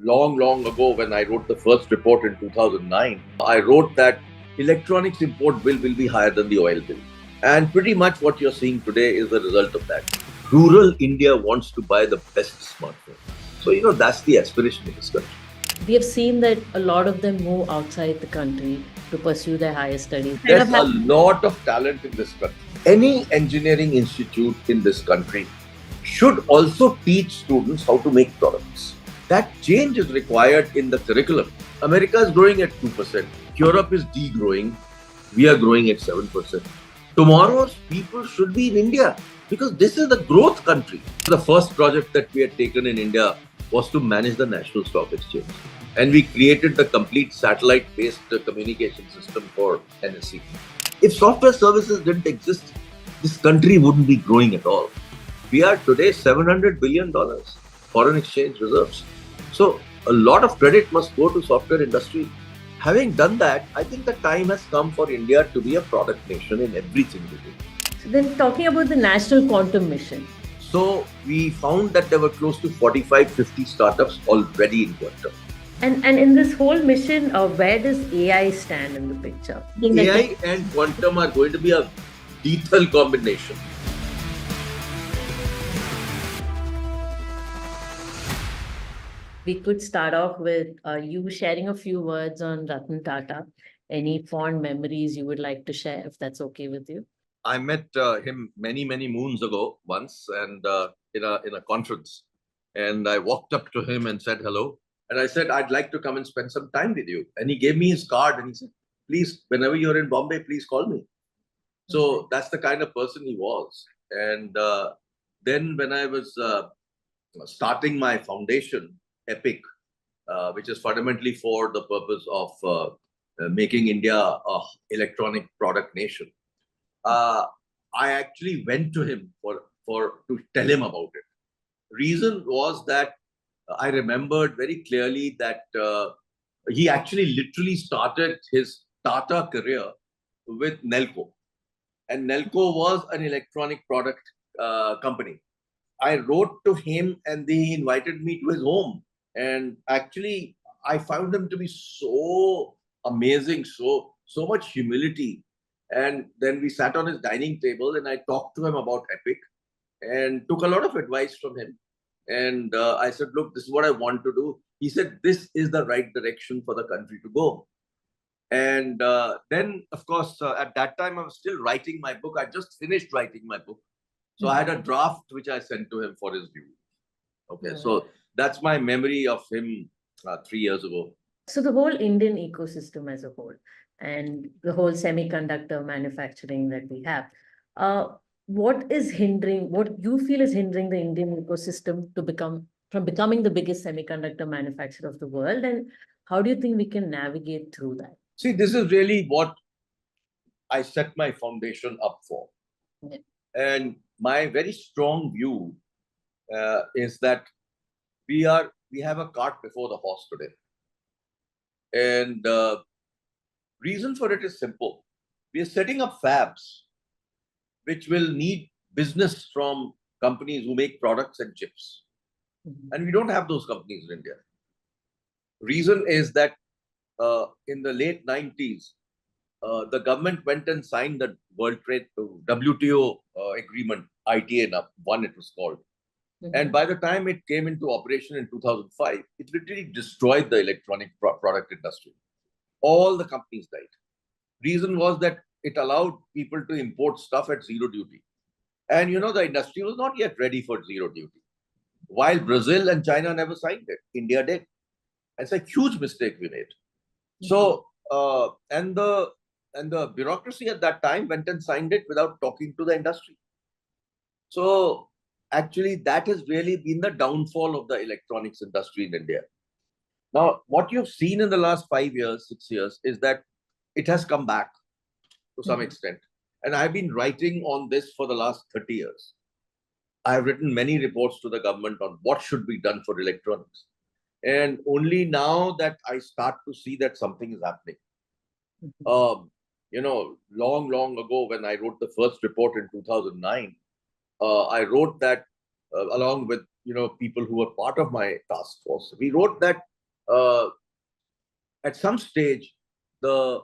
Long ago, when I wrote the first report in 2009, I wrote that electronics import bill will be higher than the oil bill. And pretty much what you're seeing today is the result of that. Rural India wants to buy the best smartphone. So, that's the aspiration in this country. We have seen that a lot of them move outside the country to pursue their higher studies. There's a lot of talent in this country. Any engineering institute in this country should also teach students how to make products. That change is required in the curriculum. America is growing at 2%. Europe is degrowing. We are growing at 7%. Tomorrow's people should be in India because this is the growth country. The first project that we had taken in India was to manage the National Stock Exchange. And we created the complete satellite-based communication system for NSE. If software services didn't exist, this country wouldn't be growing at all. We are today $700 billion foreign exchange reserves. So a lot of credit must go to software industry. Having done that, I think the time has come for India to be a product nation in everything we do. So then talking about the National Quantum Mission. So we found that there were close to 45, 50 startups already in quantum. And in this whole mission, where does AI stand in the picture? AI and quantum are going to be a lethal combination. We could start off with you sharing a few words on Ratan Tata. Any fond memories you would like to share, if that's okay with you? I met him many moons ago once, and in a conference, and I walked up to him and said hello, and I said I'd like to come and spend some time with you, and he gave me his card and he said, please, whenever you're in Bombay, please call me. So that's the kind of person he was. And then when I was starting my foundation, EPIC, which is fundamentally for the purpose of making India a electronic product nation. I actually went to him to tell him about it. Reason was that I remembered very clearly that he actually literally started his Tata career with Nelco. And Nelco was an electronic product company. I wrote to him and he invited me to his home. And actually, I found him to be so amazing, so much humility. And then we sat on his dining table and I talked to him about Epic and took a lot of advice from him. And I said, look, this is what I want to do. He said, this is the right direction for the country to go. And then, of course, at that time, I was still writing my book. I just finished writing my book. So I had a draft which I sent to him for his view. Okay, so that's my memory of him 3 years ago. So the whole Indian ecosystem as a whole and the whole semiconductor manufacturing that we have, what you feel is hindering the Indian ecosystem to becoming the biggest semiconductor manufacturer of the world? And how do you think we can navigate through that? See, this is really what I set my foundation up for. Yeah. And my very strong view is that we have a cart before the horse today. And reason for it is simple. We are setting up fabs which will need business from companies who make products and chips. And we don't have those companies in India. Reason is that in the late 90s, the government went and signed the World Trade WTO agreement, ITA 1 it was called. And by the time it came into operation in 2005, it literally destroyed the electronic product industry. All the companies died. Reason was that it allowed people to import stuff at zero duty. And the industry was not yet ready for zero duty. While Brazil and China never signed it, India did. It's a huge mistake we made. So, and the bureaucracy at that time went and signed it without talking to the industry. So, actually, that has really been the downfall of the electronics industry in India. Now, what you've seen in the last 5 years, 6 years, is that it has come back to some extent. And I've been writing on this for the last 30 years. I've written many reports to the government on what should be done for electronics. And only now that I start to see that something is happening. Long ago, when I wrote the first report in 2009, I wrote that along with people who were part of my task force, we wrote that at some stage, the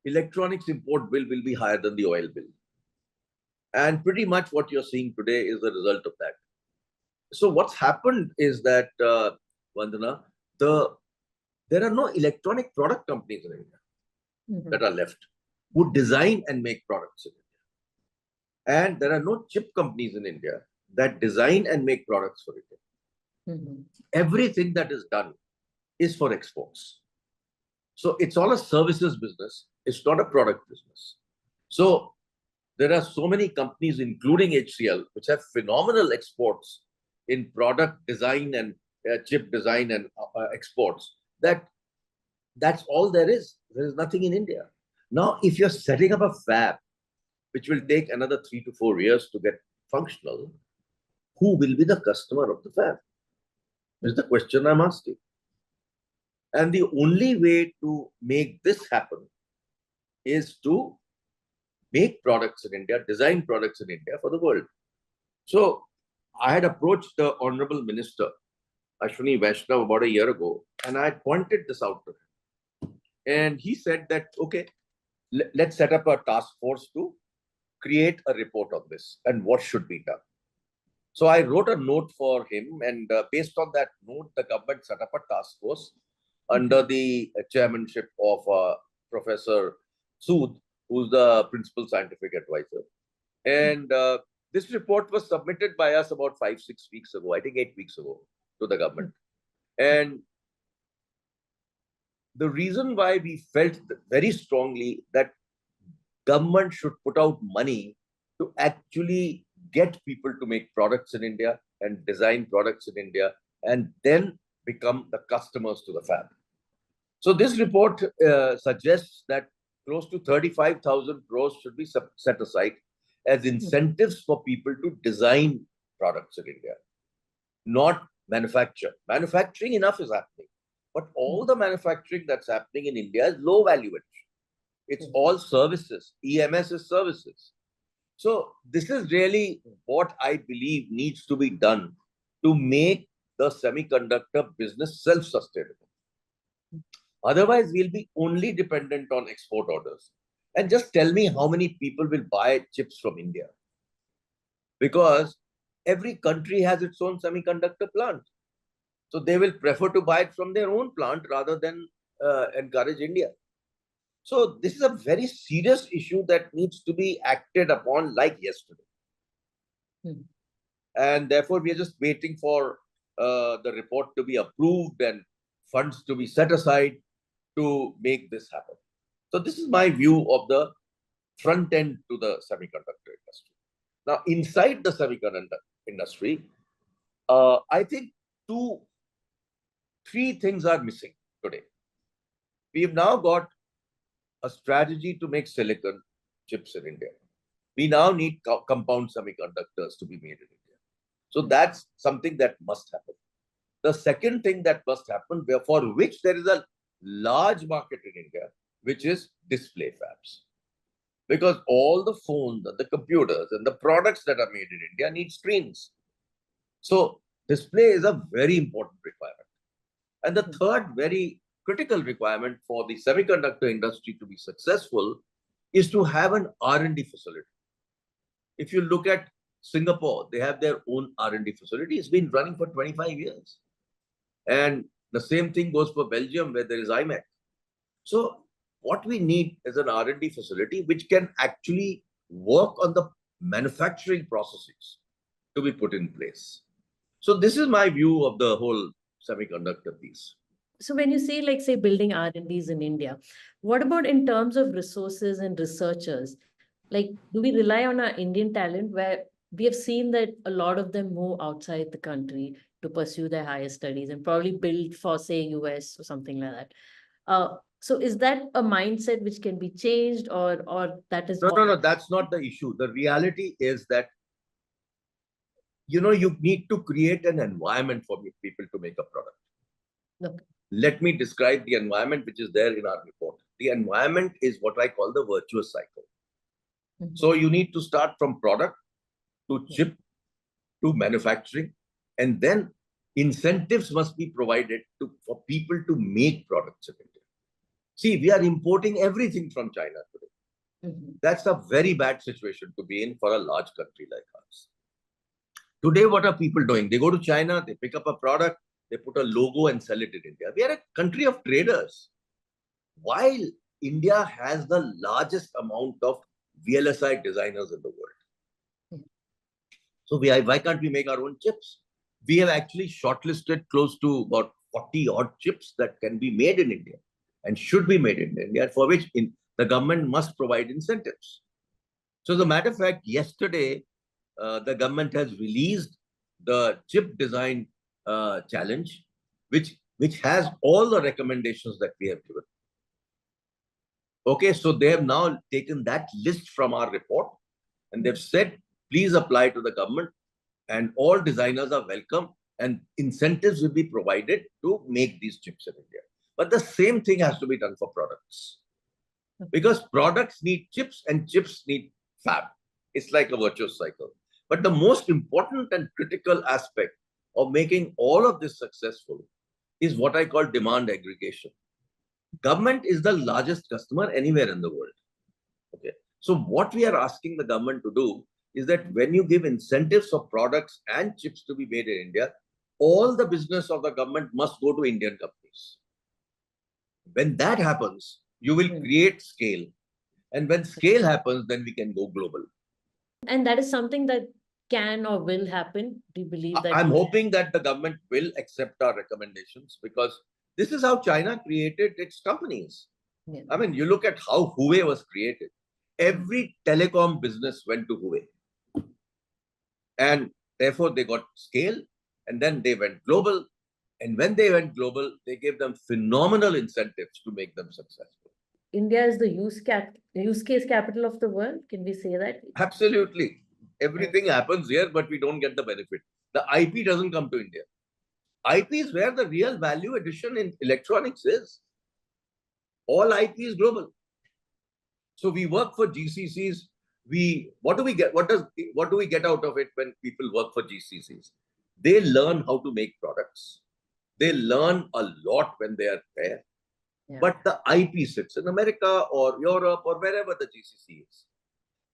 electronics import bill will be higher than the oil bill. And pretty much what you're seeing today is the result of that. So what's happened is that, Vandana, there are no electronic product companies in India that are left who design and make products in India. And there are no chip companies in India that design and make products for India. Everything that is done is for exports. So it's all a services business. It's not a product business. So there are so many companies, including HCL, which have phenomenal exports in product design and chip design and exports. That's all there is. There is nothing in India. Now, if you're setting up a fab, which will take another 3 to 4 years to get functional, who will be the customer of the fab? Is the question I'm asking. And the only way to make this happen is to make products in India, design products in India for the world. So I had approached the Honorable Minister, Ashwini Vaishnav, about a year ago, and I pointed this out to him. And he said that, okay, let's set up a task force to create a report on this and what should be done. So I wrote a note for him, and based on that note, the government set up a task force under the chairmanship of Professor Sood, who's the principal scientific advisor. And this report was submitted by us about 5-6 weeks ago, I think 8 weeks ago, to the government. And the reason why we felt very strongly that government should put out money to actually get people to make products in India and design products in India and then become the customers to the fab. So this report suggests that close to 35,000 crores should be set aside as incentives for people to design products in India, not manufacture. Manufacturing enough is happening, but all the manufacturing that's happening in India is low value addition. It's all services. EMS is services. So this is really what I believe needs to be done to make the semiconductor business self-sustainable. Otherwise, we'll be only dependent on export orders. And just tell me how many people will buy chips from India. Because every country has its own semiconductor plant. So they will prefer to buy it from their own plant rather than encourage India. So this is a very serious issue that needs to be acted upon like yesterday. And therefore, we are just waiting for the report to be approved and funds to be set aside to make this happen. So this is my view of the front end to the semiconductor industry. Now, inside the semiconductor industry, I think 3 things are missing today. We've now got a strategy to make silicon chips in India. We now need compound semiconductors to be made in India. So that's something that must happen. The second thing that must happen, for which there is a large market in India, which is display fabs. Because all the phones, the computers, and the products that are made in India need screens. So display is a very important requirement. And the third very critical requirement for the semiconductor industry to be successful is to have an R&D facility. If you look at Singapore, they have their own R&D facility. It's been running for 25 years. And the same thing goes for Belgium, where there is IMEC. So what we need is an R&D facility which can actually work on the manufacturing processes to be put in place. So this is my view of the whole semiconductor piece. So when you say, like, say, building R&Ds in India, what about in terms of resources and researchers? Like, do we rely on our Indian talent, where we have seen that a lot of them move outside the country to pursue their higher studies and probably build for, say, US or something like that? So is that a mindset which can be changed, or that is No, that's not the issue. The reality is that, you need to create an environment for people to make a product. Okay. Let me describe the environment which is there in our report. The environment is what I call the virtuous cycle. So you need to start from product to chip to manufacturing And then incentives must be provided for people to make products in India. See, we are importing everything from China today. That's a very bad situation to be in for a large country like ours. Today, what are people doing? They go to China, they pick up a product, they put a logo and sell it in India. We are a country of traders. While India has the largest amount of VLSI designers in the world. So why can't we make our own chips? We have actually shortlisted close to about 40 odd chips that can be made in India and should be made in India, for which the government must provide incentives. So as a matter of fact, yesterday, the government has released the chip design challenge, which has all the recommendations that we have given. Okay, so they have now taken that list from our report and they've said, please apply to the government and all designers are welcome and incentives will be provided to make these chips in India. But the same thing has to be done for products. Because products need chips and chips need fab. It's like a virtuous cycle. But the most important and critical aspect of making all of this successful is what I call demand aggregation. Government is the largest customer anywhere in the world. Okay. So what we are asking the government to do is that when you give incentives for products and chips to be made in India, all the business of the government must go to Indian companies. When that happens, you will create scale. And when scale happens, then we can go global. And that is something that can or will happen. Do you believe that? I'm hoping that the government will accept our recommendations because this is how China created its companies. Yeah. I mean, you look at how Huawei was created. Every telecom business went to Huawei. And therefore, they got scale and then they went global. And when they went global, they gave them phenomenal incentives to make them successful. India is the use case capital of the world. Can we say that? Absolutely. Everything happens here, but we don't get the benefit. The IP doesn't come to India. IP is where the real value addition in electronics is. All IP is global. So we work for GCCs. What do we get? What do we get out of it when people work for GCCs? They learn how to make products. They learn a lot when they are there. Yeah. But the IP sits in America or Europe or wherever the GCC is.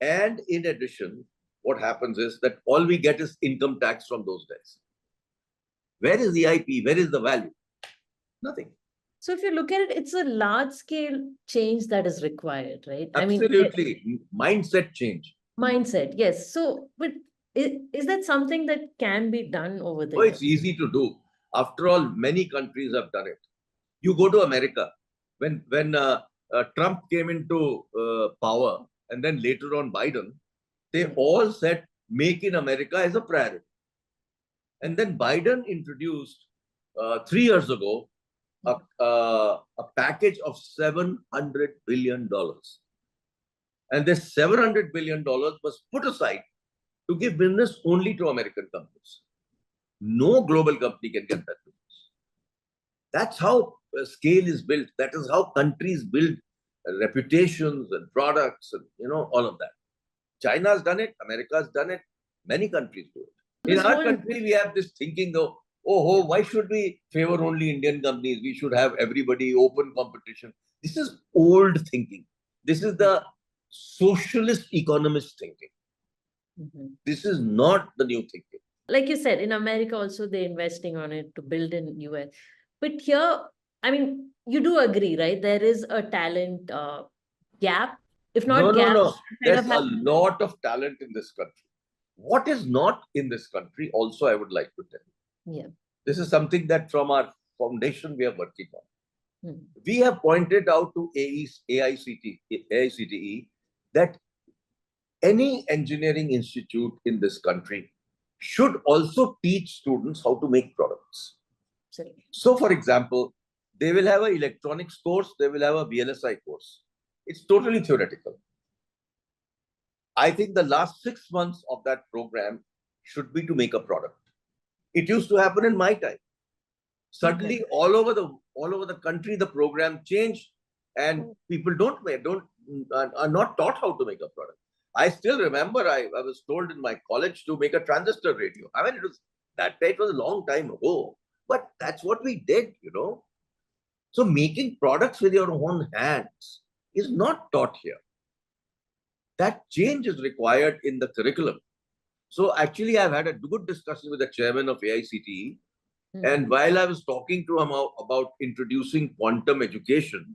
And in addition, what happens is that all we get is income tax from those guys. Where is the IP? Where is the value? Nothing. So if you look at it, it's a large scale change that is required, right? Absolutely. I mean, mindset change. Mindset, yes. So, but is that something that can be done over there? Oh, it's easy to do. After all, many countries have done it. You go to America. When Trump came into power and then later on Biden, they all said, make in America as a priority. And then Biden introduced 3 years ago a package of $700 billion. And this $700 billion was put aside to give business only to American companies. No global company can get that business. That's how scale is built. That is how countries build reputations and products and all of that. China has done it. America has done it. Many countries do it. In our country, we have this thinking of, oh, why should we favor only Indian companies? We should have everybody open competition. This is old thinking. This is the socialist economist thinking. This is not the new thinking. Like you said, in America also, they're investing on it to build in US. But here, I mean, you do agree, right? There is a talent gap. If not gap. No. There's a lot of talent in this country. What is not in this country also, I would like to tell you. Yeah. This is something that from our foundation we are working on. We have pointed out to AICTE that any engineering institute in this country should also teach students how to make products. Absolutely. So, for example, they will have an electronics course, they will have a VLSI course. It's totally theoretical. I think the last 6 months of that program should be to make a product. It used to happen in my time. Suddenly, all over the country, the program changed, and people are not taught how to make a product. I still remember I was told in my college to make a transistor radio. I mean, that it was a long time ago, but that's what we did, you know. So making products with your own hands is not taught here. That change is required in the curriculum. So actually, I've had a good discussion with the chairman of AICTE. And while I was talking to him about introducing quantum education,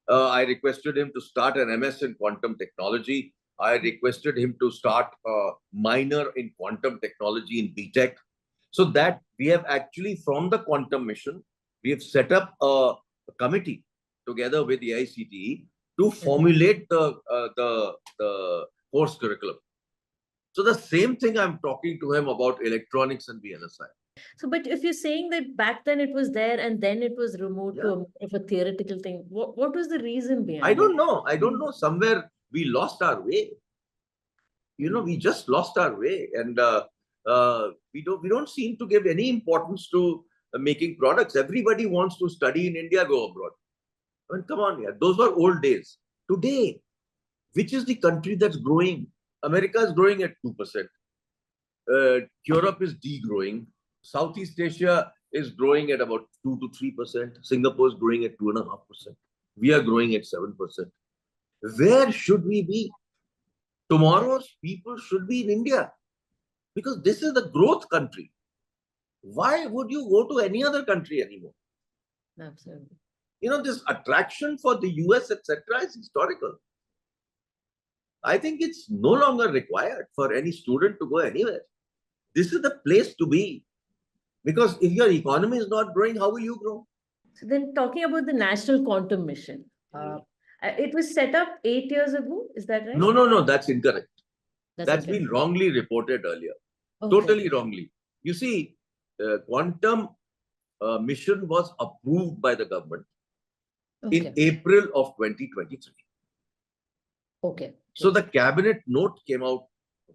I requested him to start an MS in quantum technology. I requested him to start a minor in quantum technology in BTech. So that we have actually, from the quantum mission, we have set up a committee together with the AICTE to formulate the course curriculum. So the same thing I'm talking to him about electronics and VLSI. So, but if you're saying that back then it was there and then it was removed to more of a theoretical thing, what was the reason behind it? I don't know. I don't know. Somewhere we lost our way. You know, we just lost our way, and we don't seem to give any importance to making products. Everybody wants to study in India, go abroad. I mean, come on, yeah. Those were old days. Today, which is the country that's growing? America is growing at 2%. Europe is degrowing. Southeast Asia is growing at about 2 to 3%. Singapore is growing at 2.5%. We are growing at 7%. Where should we be? Tomorrow's people should be in India, because this is the growth country. Why would you go to any other country anymore? Absolutely. You know, this attraction for the US, etc., is historical. I think it's no longer required for any student to go anywhere. This is the place to be. Because if your economy is not growing, how will you grow? So then talking about the National Quantum Mission, it was set up 8 years ago, is that right? No, that's incorrect. That's okay. been wrongly reported earlier. Okay. Totally wrongly. You see, quantum mission was approved by the government in April of 2023. Okay. So the cabinet note came out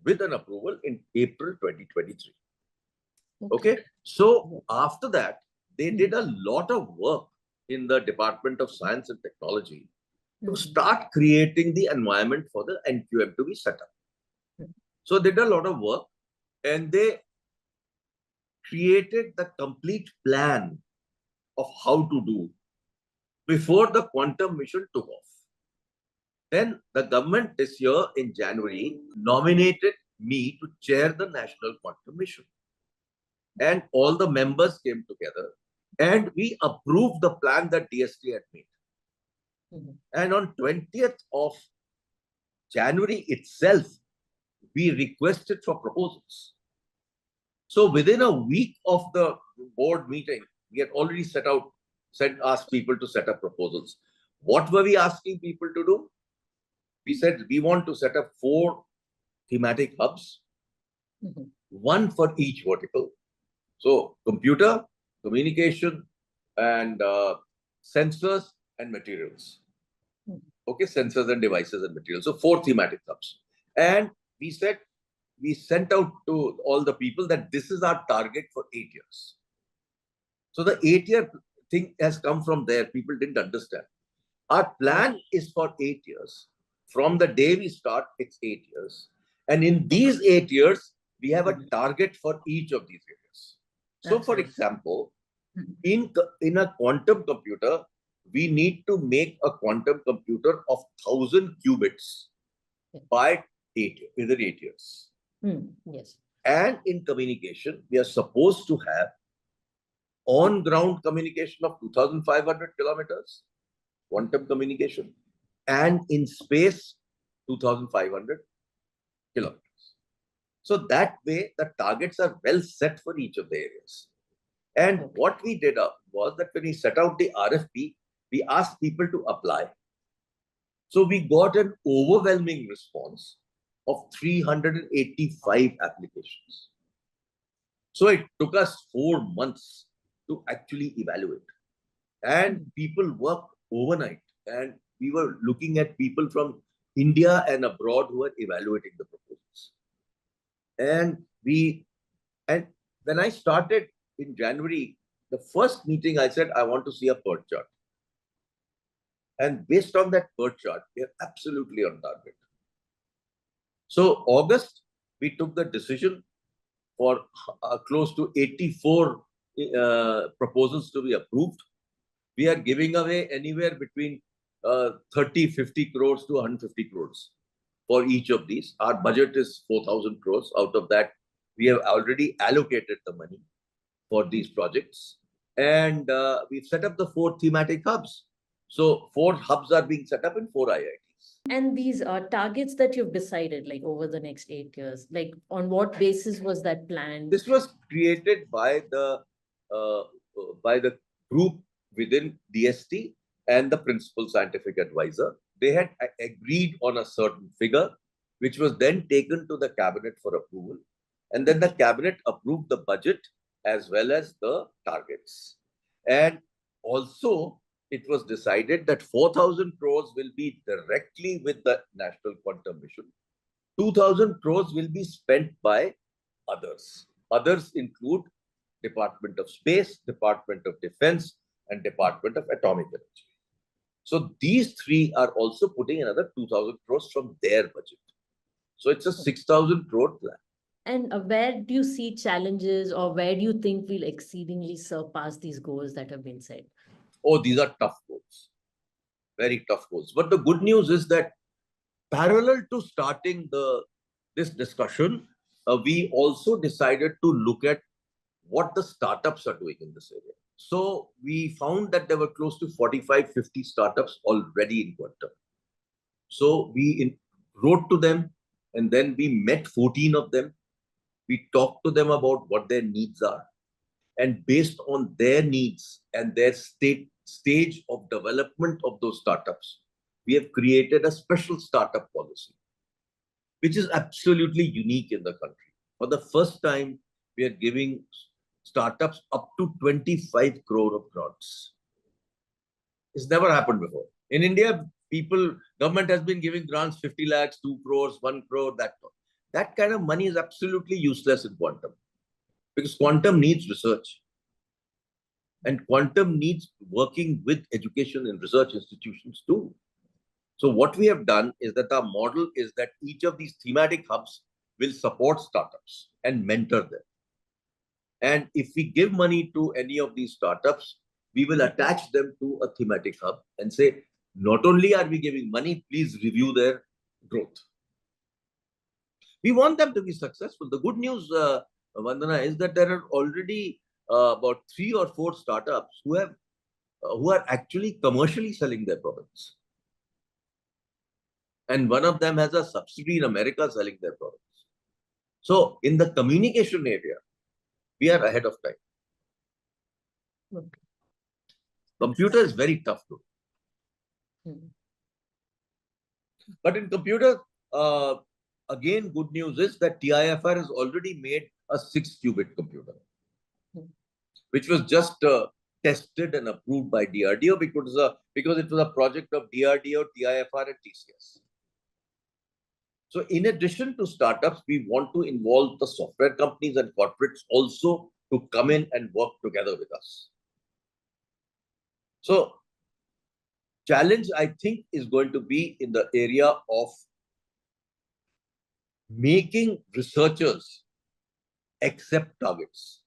with an approval in April 2023. Okay. So after that, they did a lot of work in the Department of Science and Technology to start creating the environment for the NQM to be set up. So they did a lot of work, and they created the complete plan of how to do before the quantum mission took off. Then the government this year in January nominated me to chair the National Quantum Mission. And all the members came together and we approved the plan that DST had made. And on 20th of January itself, we requested for proposals. So within a week of the board meeting, we had already asked people to set up proposals. What were we asking people to do? We said we want to set up 4 thematic hubs, one for each vertical. So computer, communication, and sensors and materials. Okay, sensors and devices and materials. So 4 thematic hubs. And we said, we sent out to all the people that this is our target for 8 years. So the 8-year thing has come from there. People didn't understand. Our plan is for 8 years. From the day we start, it's 8 years. And in these 8 years, we have a target for each of these areas. So for example, in a quantum computer, we need to make a quantum computer of 1,000 qubits by within 8 years. Yes. And in communication, we are supposed to have on-ground communication of 2,500 kilometers, quantum communication, and in space, 2,500 kilometers. So that way, the targets are well set for each of the areas. And what we did was that when we set out the RFP, we asked people to apply. So we got an overwhelming response of 385 applications. So it took us 4 months to actually evaluate. And people worked overnight. And we were looking at people from India and abroad who were evaluating the proposals. And when I started in January, the first meeting I said, I want to see a PERT chart. And based on that PERT chart, we are absolutely on target. So August, we took the decision for close to 84 proposals to be approved. We are giving away anywhere between 30, 50 crores to 150 crores for each of these. Our budget is 4,000 crores. Out of that, we have already allocated the money for these projects. And we've set up the 4 thematic hubs. So 4 hubs are being set up in 4 IITs. And these are targets that you've decided, like over the next 8 years, like on what basis was that planned? This was created by the group within DST and the principal scientific advisor. They had agreed on a certain figure, which was then taken to the cabinet for approval. And then the cabinet approved the budget as well as the targets. And also, it was decided that 4,000 crores will be directly with the National Quantum Mission. 2,000 crores will be spent by others. Others include Department of Space, Department of Defense, and Department of Atomic Energy. So these 3 are also putting another 2,000 crores from their budget. So it's a 6,000 crore plan. And where do you see challenges, or where do you think we'll exceedingly surpass these goals that have been set? Oh, these are tough goals. Very tough goals. But the good news is that parallel to starting this discussion, we also decided to look at what the startups are doing in this area. So we found that there were close to 45, 50 startups already in quantum. So we wrote to them, and then we met 14 of them. We talked to them about what their needs are. And based on their needs and their stage of development of those startups, we have created a special startup policy, which is absolutely unique in the country. For the first time, we are giving startups up to 25 crore of grants. It's never happened before. In India, government has been giving grants 50 lakhs, 2 crores, 1 crore, that kind of money is absolutely useless in quantum, because quantum needs research. And quantum needs working with education and research institutions too. So what we have done is that our model is that each of these thematic hubs will support startups and mentor them. And if we give money to any of these startups, we will attach them to a thematic hub and say, not only are we giving money, please review their growth. We want them to be successful. The good news, Vandana, is that there are already about 3 or 4 startups who are actually commercially selling their products. And one of them has a subsidiary in America selling their products. So in the communication area, we are ahead of time. Okay. Computer is very tough to do. But in computer, again, good news is that TIFR has already made a 6-qubit computer, which was just tested and approved by DRDO because it was a project of DRDO, TIFR, and TCS. So in addition to startups, we want to involve the software companies and corporates also to come in and work together with us. So challenge, I think, is going to be in the area of making researchers accept targets.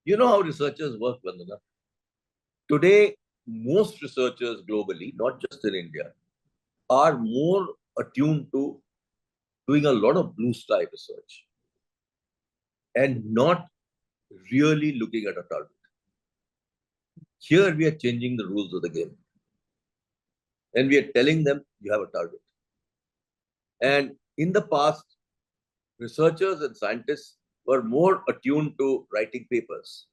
You know how researchers work, Vandana. Today, most researchers globally, not just in India, are more attuned to doing a lot of blue sky research and not really looking at a target. Here we are changing the rules of the game. And we are telling them, you have a target. And in the past, researchers and scientists were more attuned to writing papers.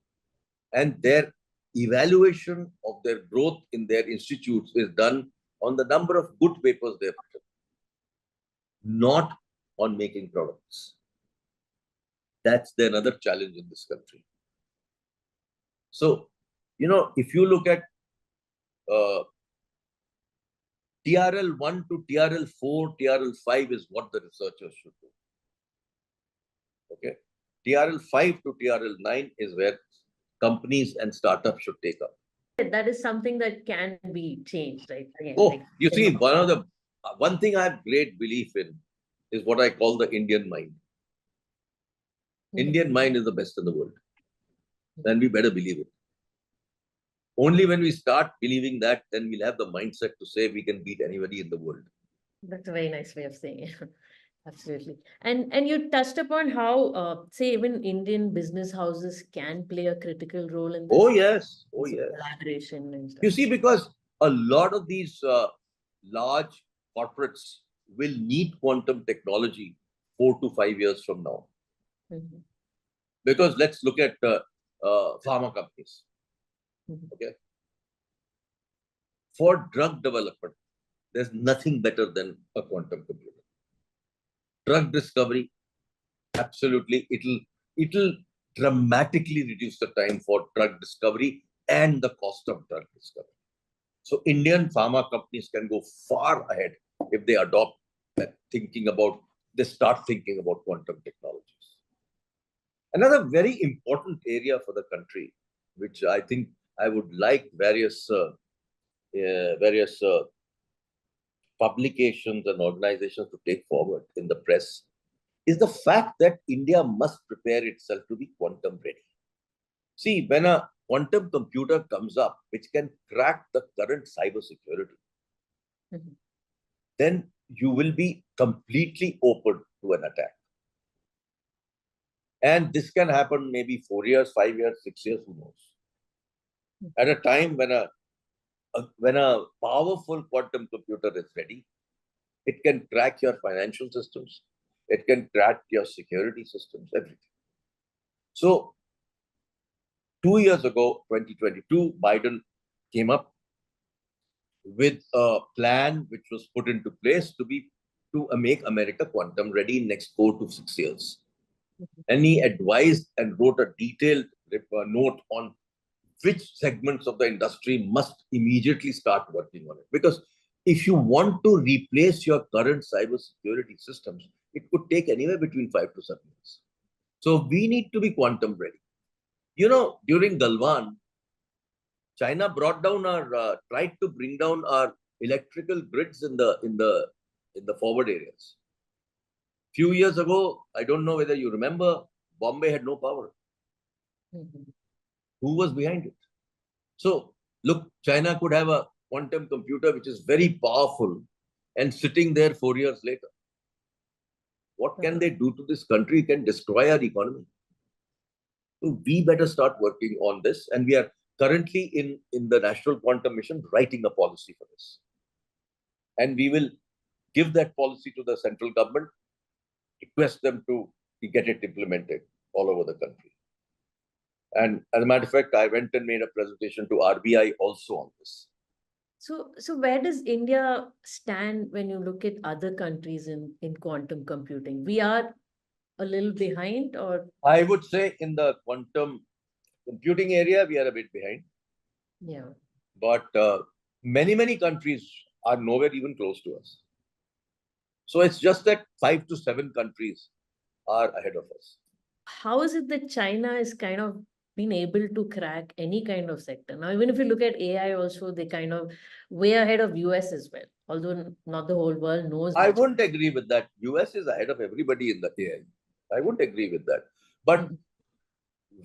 And their evaluation of their growth in their institutes is done on the number of good papers they have written, not on making products. That's another challenge in this country. So, if you look at TRL 1 to TRL 4, TRL 5 is what the researchers should do. Okay. TRL 5 to TRL 9 is where companies and startups should take up. That is something that can be changed, right? Again, you see, one thing I have great belief in is what I call the Indian mind. Indian mind is the best in the world. And we better believe it. Only when we start believing that, then we'll have the mindset to say we can beat anybody in the world. That's a very nice way of saying it. Absolutely. And you touched upon how, say, even Indian business houses can play a critical role in this. Oh, yes. Oh, It's a yes. collaboration and stuff. You see, because a lot of these large corporates will need quantum technology 4 to 5 years from now. Mhm. Because let's look at pharma companies. Mhm. Okay. For drug development, there's nothing better than a quantum computer. Drug discovery, absolutely, it'll dramatically reduce the time for drug discovery and the cost of drug discovery. So Indian pharma companies can go far ahead if they adopt that they start thinking about quantum technologies. Another very important area for the country, which I think I would like various publications and organizations to take forward in the press, is the fact that India must prepare itself to be quantum ready. See, when a quantum computer comes up, which can crack the current cybersecurity, Mhm. then you will be completely open to an attack. And this can happen maybe 4 years, 5 years, 6 years, who knows? At a time when a powerful quantum computer is ready, it can crack your financial systems, it can crack your security systems, everything. So 2 years ago, 2022, Biden came up with a plan which was put into place to make America quantum ready in next 4 to 6 years. And he advised and wrote a detailed note on which segments of the industry must immediately start working on it. Because if you want to replace your current cybersecurity systems, it could take anywhere between 5 to 7 years. So we need to be quantum ready. You know, during Galwan, China tried to bring down our electrical grids in the forward areas. Few years ago, I don't know whether you remember, Bombay had no power. Mhm. Who was behind it? So look, China could have a quantum computer which is very powerful and sitting there 4 years later. What can they do to this country? It can destroy our economy. So we better start working on this. And we are currently in the National Quantum Mission writing a policy for this. And we will give that policy to the central government, request them to get it implemented all over the country. And as a matter of fact, I went and made a presentation to RBI also on this. So where does India stand when you look at other countries in quantum computing? We are a little behind, or I would say in the quantum computing area, we are a bit behind. yeah. But many countries are nowhere even close to us. So it's just that 5 to 7 countries are ahead of us. How is it that China is kind of been able to crack any kind of sector? Now, even if you look at AI also, they kind of way ahead of US as well, although not the whole world knows I much. wouldn't agree with that. US is ahead of everybody in the AI. I wouldn't agree with that. But Mhm.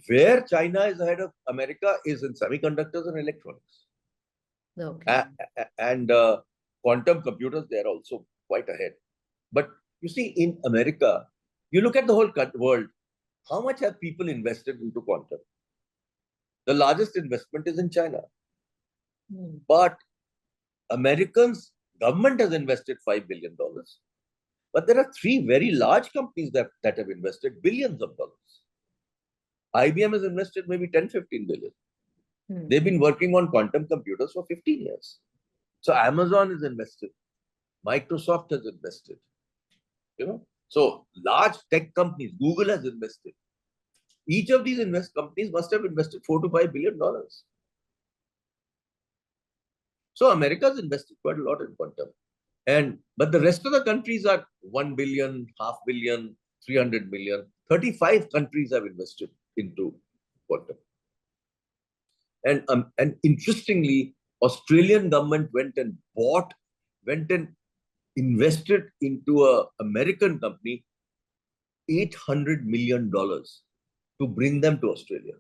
where China is ahead of America is in semiconductors and electronics. Okay. And quantum computers, they're also quite ahead. But you see, in America, you look at the whole world, how much have people invested into quantum? The largest investment is in China. Hmm. But Americans, government has invested $5 billion. But there are 3 very large companies that have invested billions of dollars. IBM has invested maybe 10, 15 billion. Hmm. They've been working on quantum computers for 15 years. So Amazon has invested. Microsoft has invested. So large tech companies, Google has invested. Each of these companies must have invested $4 to $5 billion. So America has invested quite a lot in quantum. But the rest of the countries are 1 billion, half billion, 300 million. 35 countries have invested into quantum. And interestingly, Australian government went and invested into a American company $800 million to bring them to Australia.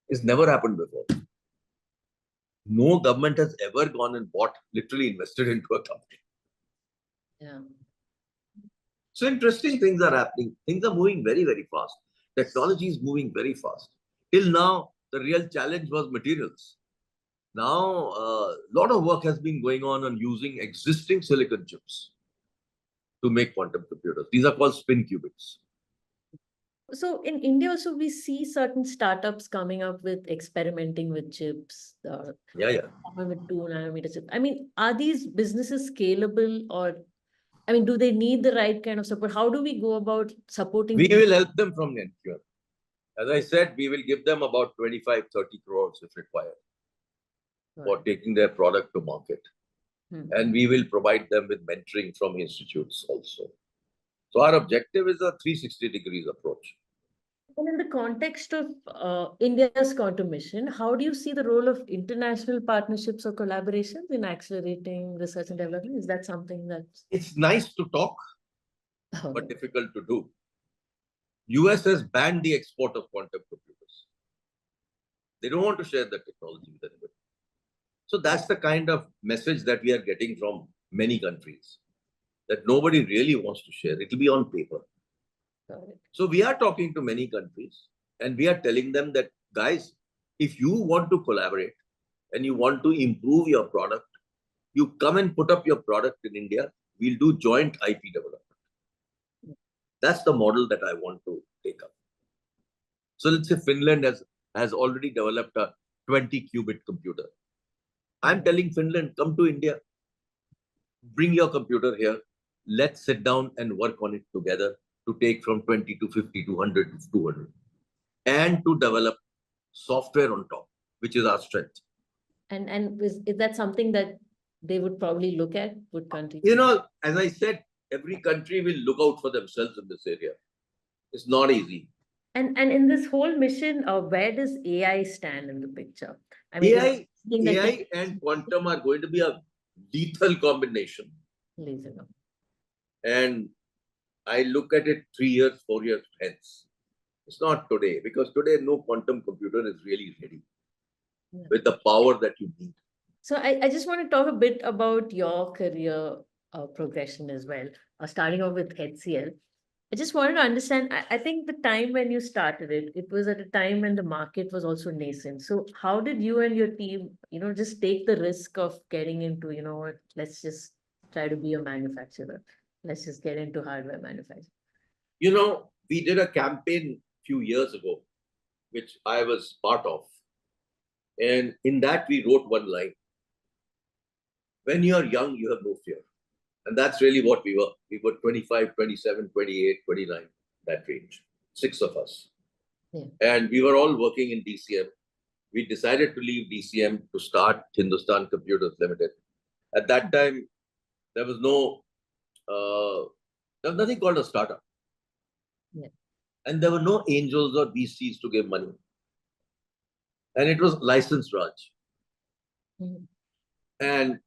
It's never happened before. No government has ever gone and literally invested into a company. Yeah. So interesting things are happening. Things are moving very, very fast. Technology is moving very fast. Till now, the real challenge was materials. Now, a lot of work has been going on using existing silicon chips to make quantum computers. These are called spin qubits. So in India also, we see certain startups coming up with experimenting with chips, Yeah. with 2 nanometer chips. I mean, are these businesses scalable, or, I mean, do they need the right kind of support? How do we go about supporting We these? will help them from here. As I said, we will give them about 25-30 crores if required for taking their product to market. And we will provide them with mentoring from institutes also. So our objective is a 360 degrees approach. And in the context of India's quantum mission, how do you see the role of international partnerships or collaborations in accelerating research and development? Is that something that's... It's nice to talk, but difficult to do. US has banned the export of quantum computers. They don't want to share the technology with anybody. So that's the kind of message that we are getting from many countries, that nobody really wants to share. It will be on paper. So we are talking to many countries and we are telling them that, guys, if you want to collaborate and you want to improve your product, you come and put up your product in India. We'll do joint IP development. That's the model that I want to take up. So let's say Finland has already developed a 20 qubit computer. I'm telling Finland, come to India, bring your computer here. Let's sit down and work on it together to take from 20 to 50 to 100 to 200 and to develop software on top, which is our strength. And is that something that they would probably look at, would countries? You know, as I said, every country will look out for themselves in this area. It's not easy. And in this whole mission, where does AI stand in the picture? I mean, AI and quantum are going to be a lethal combination. And I look at it 3 years, 4 years hence. It's not today, because today no quantum computer is really ready with the power that you need. So I just want to talk a bit about your career progression as well, starting off with HCL. I just wanted to understand, I think the time when you started it was at a time when the market was also nascent. So how did you and your team, just take the risk of getting into, let's just try to be a manufacturer. Let's just get into hardware manufacturing. We did a campaign a few years ago, which I was part of. And in that, we wrote one line. When you are young, you have no fear. And that's really what we were. We were 25, 27, 28, 29, that range. 6 of us. Yeah. And we were all working in DCM. We decided to leave DCM to start Hindustan Computers Limited. At that time, there was nothing called a startup. Yeah. And there were no angels or VCs to give money. And it was licensed Raj. And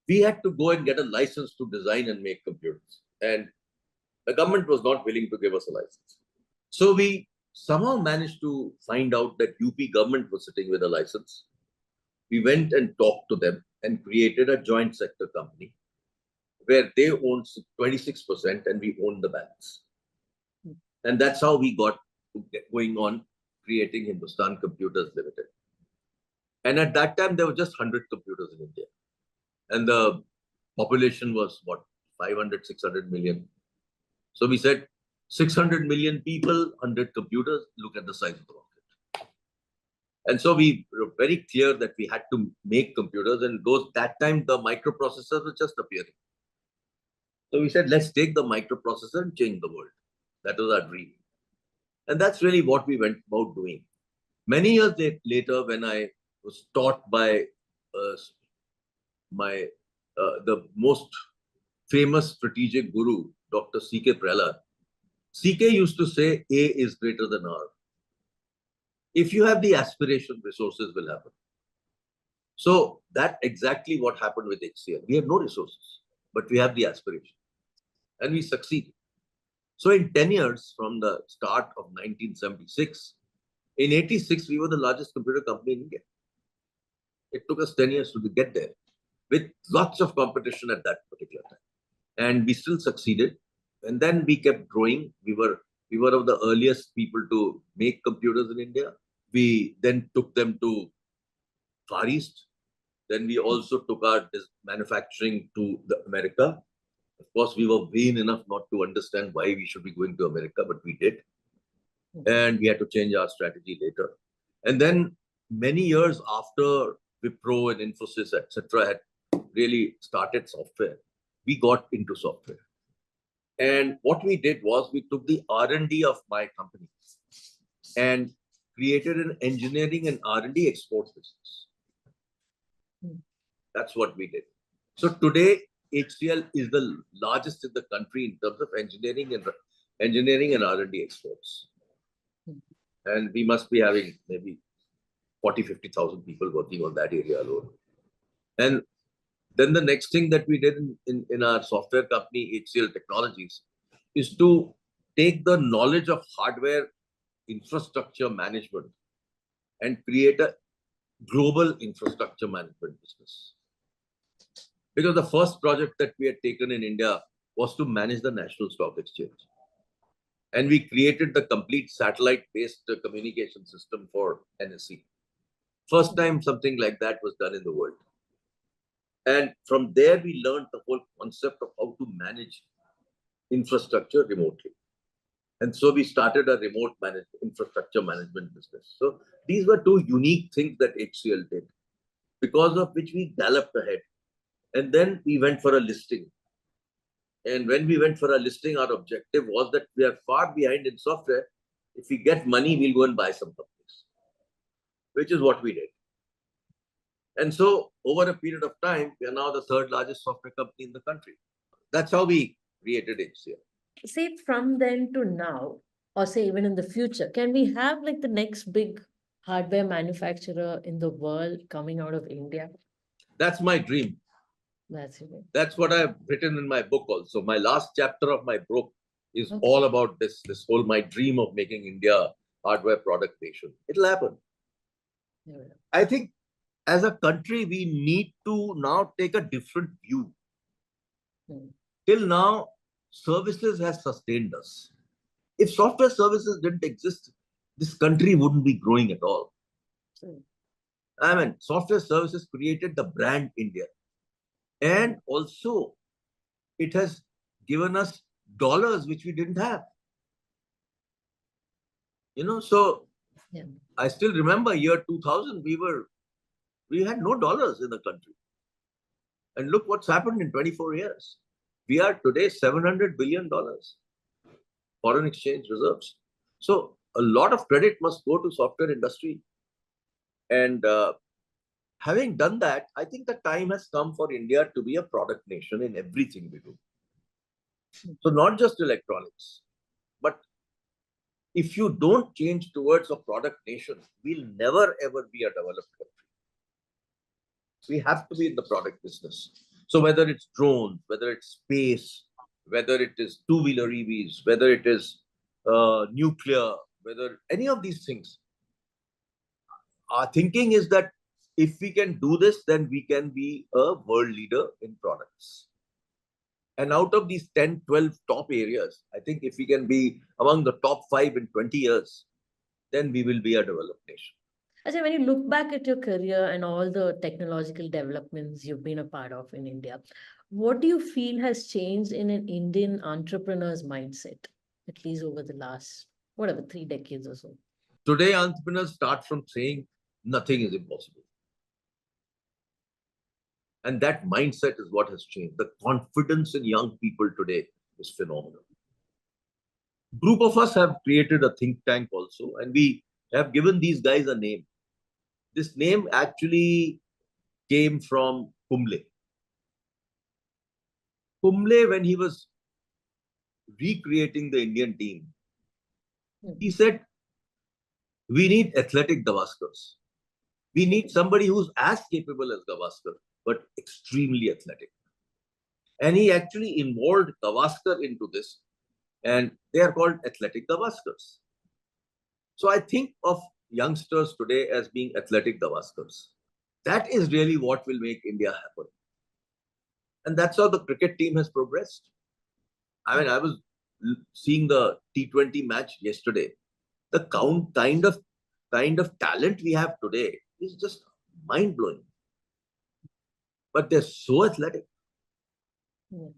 we had to go and get a license to design and make computers. And the government was not willing to give us a license. So we somehow managed to find out that UP government was sitting with a license. We went and talked to them and created a joint sector company where they owned 26% and we owned the balance. And that's how we got going on creating Hindustan Computers Limited. And at that time, there were just 100 computers in India. And the population was, 500, 600 million. So we said, 600 million people, 100 computers, look at the size of the market. And so we were very clear that we had to make computers. And that time, the microprocessors were just appearing. So we said, let's take the microprocessor and change the world. That was our dream. And that's really what we went about doing. Many years later, when I was taught by the most famous strategic guru, Dr. C.K. Prehla, C.K. used to say, A is greater than R. If you have the aspiration, resources will happen. So that's exactly what happened with HCL. We have no resources, but we have the aspiration. And we succeeded. So in 10 years from the start of 1976, in 86, we were the largest computer company in India. It took us 10 years to get there with lots of competition at that particular time. And we still succeeded. And then we kept growing. We were of the earliest people to make computers in India. We then took them to Far East. Then we also took our manufacturing to America. Of course, we were vain enough not to understand why we should be going to America, but we did. And we had to change our strategy later. And then many years after Wipro and Infosys, etc., had really started software, we got into software. And what we did was we took the R&D of my company and created an engineering and R&D export business. That's what we did. So today, HCL is the largest in the country in terms of engineering and R&D exports. And we must be having maybe 40, 50,000 people working on that area alone. And then the next thing that we did in our software company, HCL Technologies, is to take the knowledge of hardware infrastructure management and create a global infrastructure management business. Because the first project that we had taken in India was to manage the National Stock Exchange. And we created the complete satellite-based communication system for NSE. First time something like that was done in the world. And from there, we learned the whole concept of how to manage infrastructure remotely. And so we started a remote infrastructure management business. So these were two unique things that HCL did, because of which we galloped ahead. And then we went for a listing. And when we went for a listing, our objective was that we are far behind in software. If we get money, we'll go and buy some companies, which is what we did. And so over a period of time, we are now the third largest software company in the country. That's how we created HCL. Say from then to now, or say even in the future, can we have like the next big hardware manufacturer in the world coming out of India? That's my dream. That's it. That's what I've written in my book also. My last chapter of my book is all about this whole my dream of making India hardware product nation. It'll happen. Yeah. I think as a country, we need to now take a different view. Till now, services has sustained us. If software services didn't exist, this country wouldn't be growing at all. I mean, software services created the brand India. And also, it has given us dollars which we didn't have. You know, so yeah. I still remember year 2000, we had no dollars in the country. And look what's happened in 24 years. We are today $700 billion foreign exchange reserves. So a lot of credit must go to software industry. And having done that, I think the time has come for India to be a product nation in everything we do. So not just electronics, but if you don't change towards a product nation, we'll never ever be a developed country. We have to be in the product business. So whether it's drones, whether it's space, whether it is two-wheeler EVs, whether it is nuclear, whether any of these things, our thinking is that if we can do this, then we can be a world leader in products. And out of these 10, 12 top areas, I think if we can be among the top 5 in 20 years, then we will be a developed nation. Ajay, when you look back at your career and all the technological developments you've been a part of in India, what do you feel has changed in an Indian entrepreneur's mindset, at least over the last, 3 decades or so? Today, entrepreneurs start from saying nothing is impossible. And that mindset is what has changed. The confidence in young people today is phenomenal. Group of us have created a think tank also, and we have given these guys a name. This name actually came from Kumble. Kumble, when he was recreating the Indian team, he said, we need athletic Gavaskars. We need somebody who's as capable as Gavaskar, but extremely athletic. And he actually involved Gavaskar into this. and they are called athletic Gavaskars. So I think of youngsters today as being athletic Gavaskars. That is really what will make India happen. And that's how the cricket team has progressed. I mean, I was seeing the T20 match yesterday. The kind of talent we have today is just mind blowing. But they're so athletic. Yeah.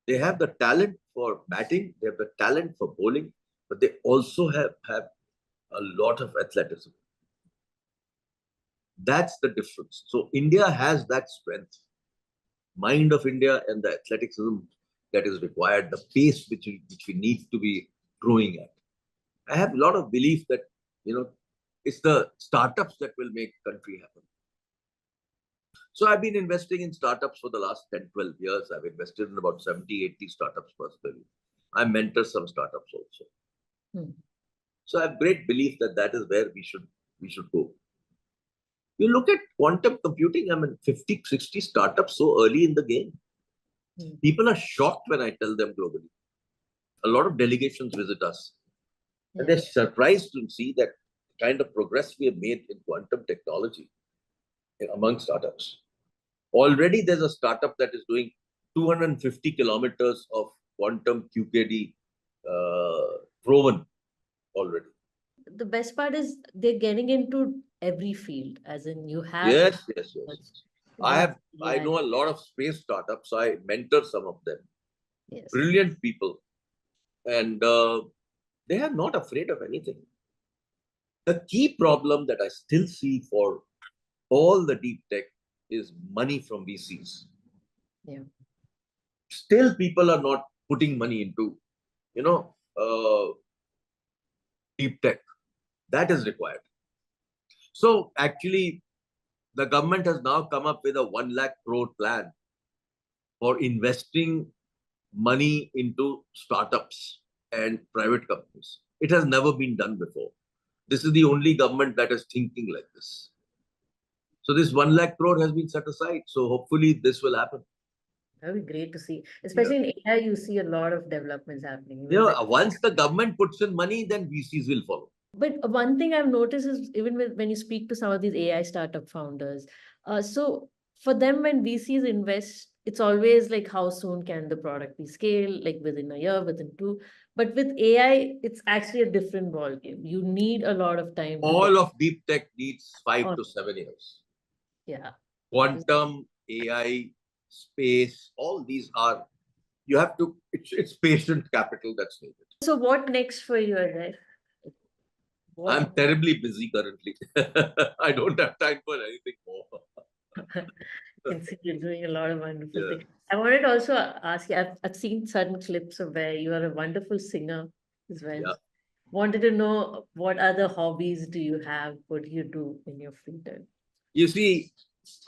They have the talent for batting, they have the talent for bowling, but they also have a lot of athleticism. That's the difference. So India has that strength. Mind of India and the athleticism that is required, the pace which we need to be growing at. I have a lot of belief that, it's the startups that will make country happen. So I've been investing in startups for the last 10, 12 years. I've invested in about 70, 80 startups personally. I mentor some startups also. So I have great belief that that is where we should go. You look at quantum computing, I mean, 50, 60 startups so early in the game. People are shocked when I tell them globally. A lot of delegations visit us. And they're surprised to see that kind of progress we have made in quantum technology among startups. Already there's a startup that is doing 250 kilometers of quantum QKD proven already. The best part is they're getting into every field, as in you have. Yes. I know a lot of space startups. I mentor some of them. Yes. Brilliant people. And they are not afraid of anything. The key problem that I still see for all the deep tech is money from VCs. Yeah. Still, people are not putting money into, deep tech. That is required. So actually, the government has now come up with a 1 lakh crore plan for investing money into startups and private companies. It has never been done before. This is the only government that is thinking like this. So this 1 lakh crore has been set aside. So hopefully this will happen. That would be great to see. Especially in AI, you see a lot of developments happening. Once the government puts in money, then VCs will follow. But one thing I've noticed is even when you speak to some of these AI startup founders, so for them, when VCs invest, it's always like how soon can the product be scaled, like within a year, within two. But with AI, it's actually a different ballgame. You need a lot of time. All of deep tech needs 5 to 7 years. Yeah. Quantum, AI, space, all these are, you have to, it's patient capital that's needed. So what next for you, Ajay? I'm terribly busy currently. I don't have time for anything more. I can see you're doing a lot of wonderful things. I wanted to also ask you, I've seen certain clips of where you are a wonderful singer as well. Yeah. Wanted to know what other hobbies do you have? What do you do in your free time? You see,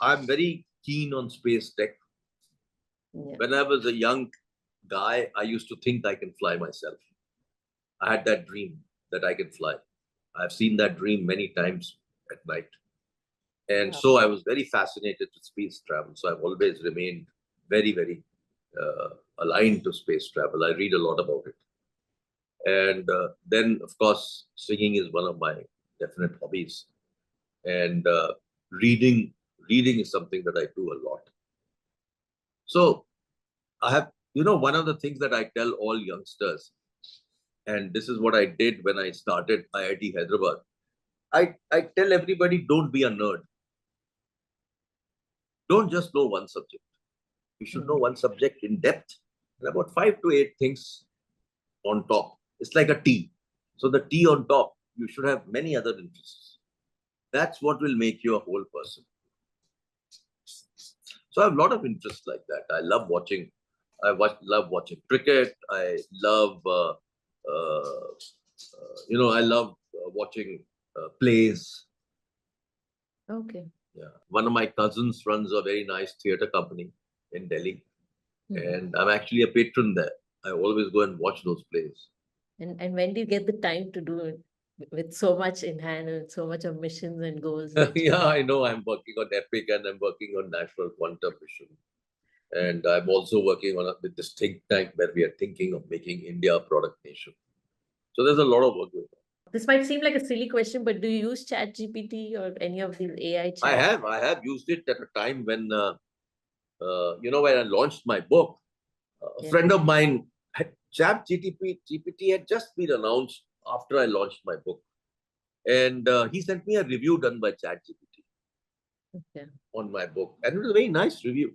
I'm very keen on space tech. Yeah. When I was a young guy, I used to think I can fly myself. I had that dream that I can fly. I've seen that dream many times at night. And so I was very fascinated with space travel. So I've always remained very, very aligned to space travel. I read a lot about it. And then, of course, singing is one of my definite hobbies. And reading is something that I do a lot. So I have, one of the things that I tell all youngsters, and this is what I did when I started IIT Hyderabad. I tell everybody, don't be a nerd. Don't just know one subject. You should know one subject in depth and about 5 to 8 things on top. It's like a tea. So the tea on top, you should have many other interests. That's what will make you a whole person. So I have a lot of interests like that. I love watching. Love watching cricket. I love, I love watching plays. Okay. Yeah. One of my cousins runs a very nice theater company in Delhi. And I'm actually a patron there. I always go and watch those plays. And when do you get the time to do it with so much in hand and so much of missions and goals? Yeah, I know. I'm working on Epic and I'm working on National Quantum Mission. And I'm also working on with this think tank where we are thinking of making India a product nation. So there's a lot of work going on. This might seem like a silly question, but do you use ChatGPT or any of these AI chat? I have used it at a time when, when I launched my book. A friend of mine, GPT had just been announced after I launched my book. And he sent me a review done by ChatGPT on my book. And it was a very nice review.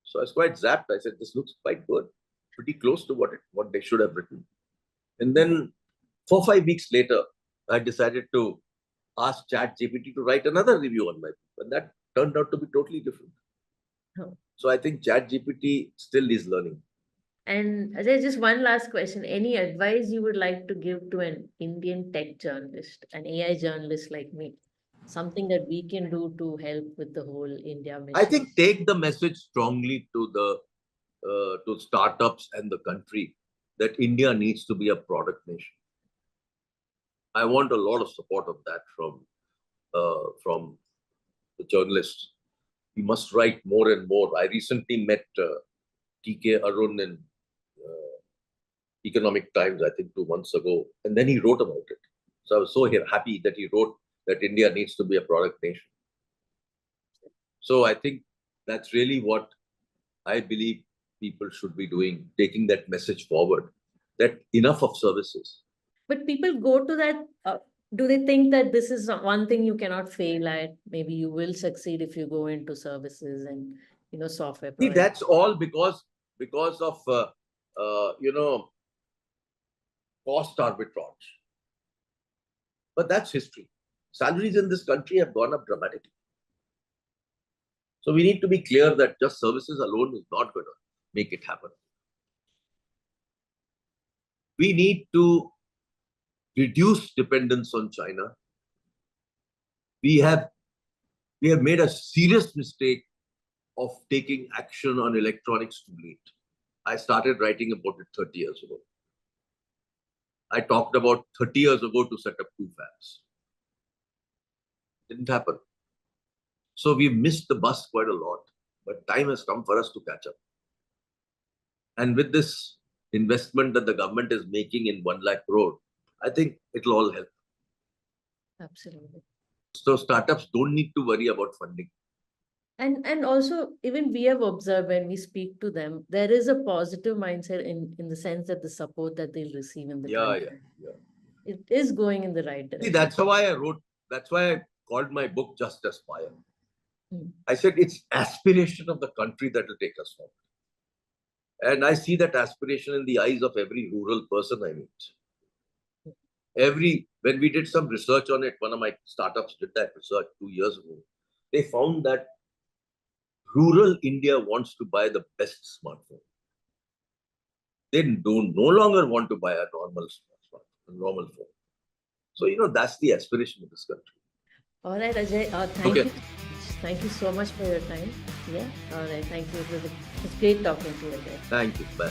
So I was quite zapped. I said, this looks quite good, pretty close to what they should have written. And then 4 or 5 weeks later, I decided to ask ChatGPT to write another review on my book. And that turned out to be totally different. Oh. So I think ChatGPT still is learning. And there's just one last question. Any advice you would like to give to an Indian tech journalist, an AI journalist like me? Something that we can do to help with the whole India mission? I think take the message strongly to startups and the country that India needs to be a product nation. I want a lot of support of that from the journalists. We must write more and more. I recently met TK Arun in Economic Times, I think 2 months ago, and then he wrote about it. So I was so happy that he wrote that India needs to be a product nation. So I think that's really what I believe people should be doing, taking that message forward, that enough of services. But people go to that, do they think that this is one thing you cannot fail at? Maybe you will succeed if you go into services and, software. See, that's all because of, cost arbitrage. But that's history. Salaries in this country have gone up dramatically. So we need to be clear that just services alone is not going to make it happen. We need to reduce dependence on China. We have made a serious mistake of taking action on electronics too late. I started writing about it 30 years ago. I talked about 30 years ago to set up 2 fabs. Didn't happen. So we've missed the bus quite a lot, but time has come for us to catch up. And with this investment that the government is making in 1 lakh crore, I think it'll all help. Absolutely. So startups don't need to worry about funding. And also, even we have observed when we speak to them, there is a positive mindset in the sense that the support that they'll receive in the country. It is going in the right direction. See, that's why I called my book Just Aspire. I said it's aspiration of the country that will take us forward. And I see that aspiration in the eyes of every rural person I meet. When we did some research on it, one of my startups did that research 2 years ago. They found that rural India wants to buy the best smartphone. They no longer want to buy a normal phone. So, that's the aspiration of this country. All right, Ajay. Thank you. Thank you so much for your time. Yeah. All right. Thank you. It was great talking to you, Ajay. Thank you. Bye.